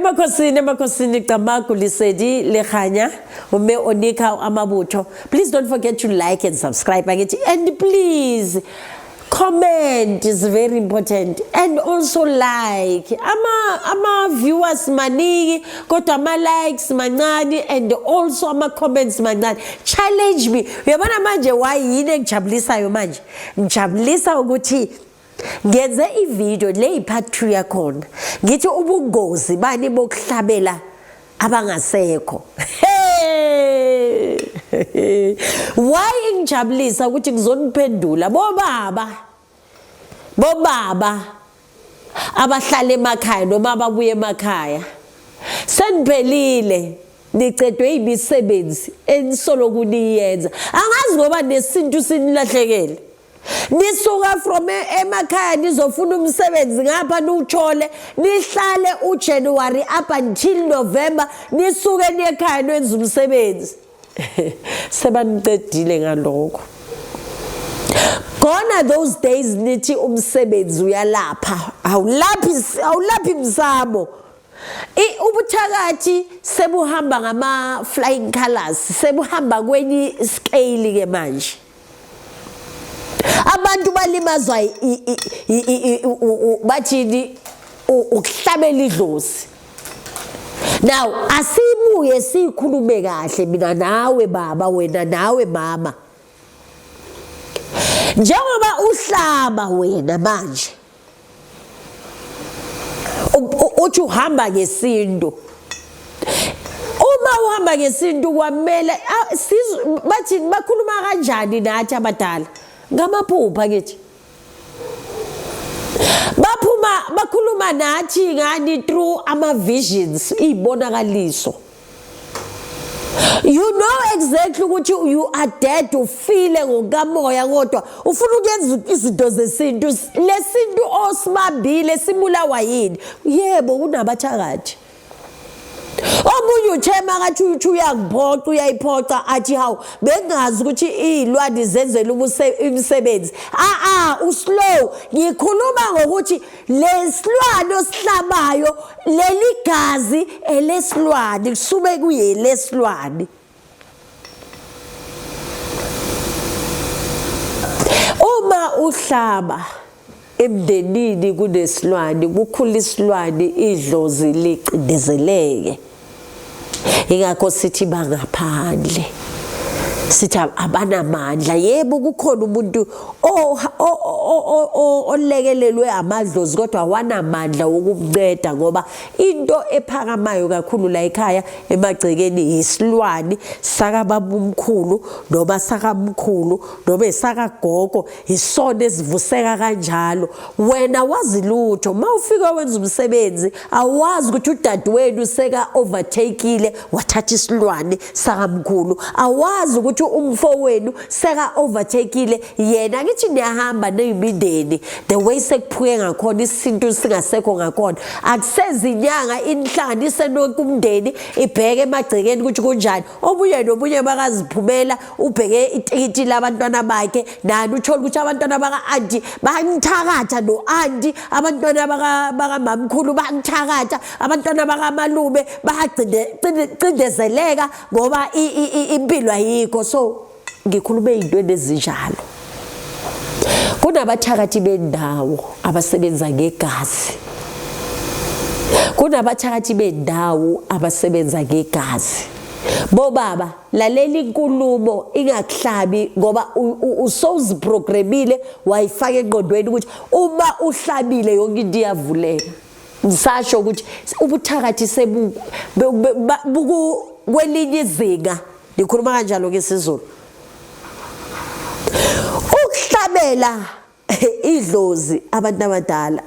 Emakosini Tamaku Lisedi Lehanya Ume Onika Amabutho. Please don't forget to like and subscribe and please comment is very important, and also like ama viewers manigi kodwa ama likes mancane and also ama comments mancane. Challenge me. Uyabona manje why yini engijabulisayo manje? Ngijabulisa ukuthi ngenze ivideo le part 2 yakhona ngithi ubungozi bani bokuhlabela abangasekho. Why ngijabulisa ukuthi ngizoniphendula bobaba abahlala emakhaya noma ababuye emakhaya. Seniphelile nicedwe imisebenzi enisolo kuniyenza. Angazi ngoba nesintu sinilahlekele. Nisuka from emakhaya nizofuna umsebenzi ngapha nuthole nihlale uJanuary up until November nisuke nekhaya nwenza umsebenzi. Sebanicedile ngalokho. Gone those days nithi umsebenzi uyalapha awulaphi msamo. Ubuthakathi sebuhamba ngama flying colors, sebuhamba kwenye scale ke manje. Abantu balimazwa bathini ukuhlabela idlozi. Now asibuye sikhulume kahle mina nawe baba wena nawe mama. Njengoba uhlaba wena manje uthi uhamba ngesintu. Uma uhamba ngesintu kwamele bathi bakhuluma kanjani nathi abadala ngamaphupha kithi. Bakhuluma nathi ngani through ama visions ibonakaliso. You know exactly ukuthi you are dead to feel ngokamoya kodwa ufuna ukuyenza izinto zesintu lesintu osibambile simulawa yini. Yebo kunabathakathi. Omunye uthema kathi uyangiphoqa uyayiphoqa athi hawu bengazi ukuthi izilwadi zenzela umsebenzi. Uslow ngikhuluma ngokuthi lesilwane osihlabayo leli gazi elesilwane kusube kuyelesilwane. Uma uhlaba emndenini kunesilwane kukhula isilwane idlozi licindezeleke. Ingakho sithi bangaphandle sithi abanamandla. Yebo kukhona umuntu olekelelwe amadlozi kodwa awanamandla wokumnceda ngoba into ephakamayo kakhulu la ekhaya emagcekeni isilwane saka babumkhulu noma sakamkhulu noma esakagogo isona esivuseka kanjalo. Wena wazi lutho mawufika wenza umsebenzi awazi ukuthi udadewenu seka overtakeile wathatha isilwane sakamkhulu. Awazi ukuthi umfowenu seka overtakeile yena ngithi niyahamba nemindeni the way sekuphuke ngakhona isintu singasekho ngakhona akusezi inyanga inhlanganise nokumndeni ibheke emagcekeni ukuthi kunjani. Obuye nobunye bakaziphumela ubheke itikiti labantwana bakhe nani uthola ukuthi abantwana baka auntie bangithakatha no auntie, abantwana baka mamkhulu bangithakatha, abantwana baka malume bacindezeleka ngoba impilo ayikho. So ngikhulume izinto ezinjalo. Kunabathakathi bendawo abasebenza ngegazi. Kunabathakathi bendawo abasebenza ngegazi. Bobaba lalela inkulumo ingakuhlabi ngoba usoziprogramile wayifaka engqondweni ukuthi uma uhlabile yonke into iyavuleka. Ngisasho ukuthi ubuthakathi buku kwelinye izinga. Ngikhuluma kanjalo ke isiZulu. Ukuhlabela idlozi abantu abadala.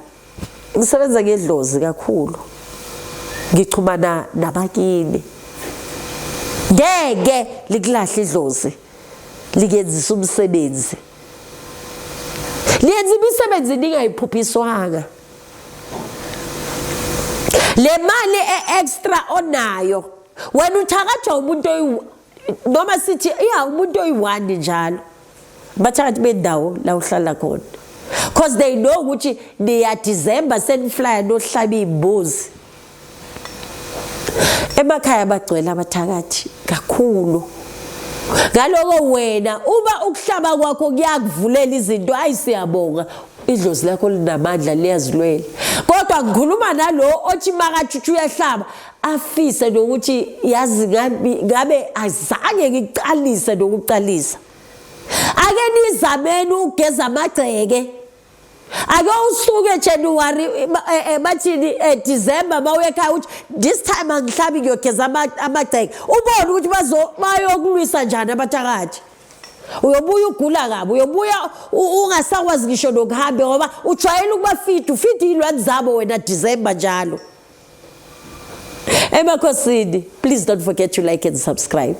Ngisebenza ngedlozi kakhulu. Ngichumana nabakini. Ngeke likulahle idlozi. Likenzisa umsebenzi. Liyenza imisebenzi ningayiphupiswanga. Le mali extra onayo wena uthakatha umuntu noma sithi umuntu oyi1 njalo bathakathi bendawo la uhlala khona. Because they know ukuthi niya December senifly no hlaba imbuzi. emakhaya bagcwele abathakathi kakhulu. Ngaloko wena uma ukuhlaba kwakho kuyakuvulela izinto ayisiyabonga idlozi lakho linamandla liyazilwela. Kodwa ngikhuluma nalo othi makathi uyahlaba afise nokuthi yazi ngabe azange ngiqalise nokuqalisa. Ake nizameni ugeza amagceke. Ake usuke January bathini December mawuyekhaya uthi this time angihlabi ngiyogeza amagceke. Ubone ukuthi bayokulwisa njani abathakathi. Uyobuya ugula kabi, uyobuya ungasakwazi ngisho nokuhamba ngoba ujwayele ukuba fit ilwane zabo wena December njalo. Emakhosini, please don't forget to like and subscribe.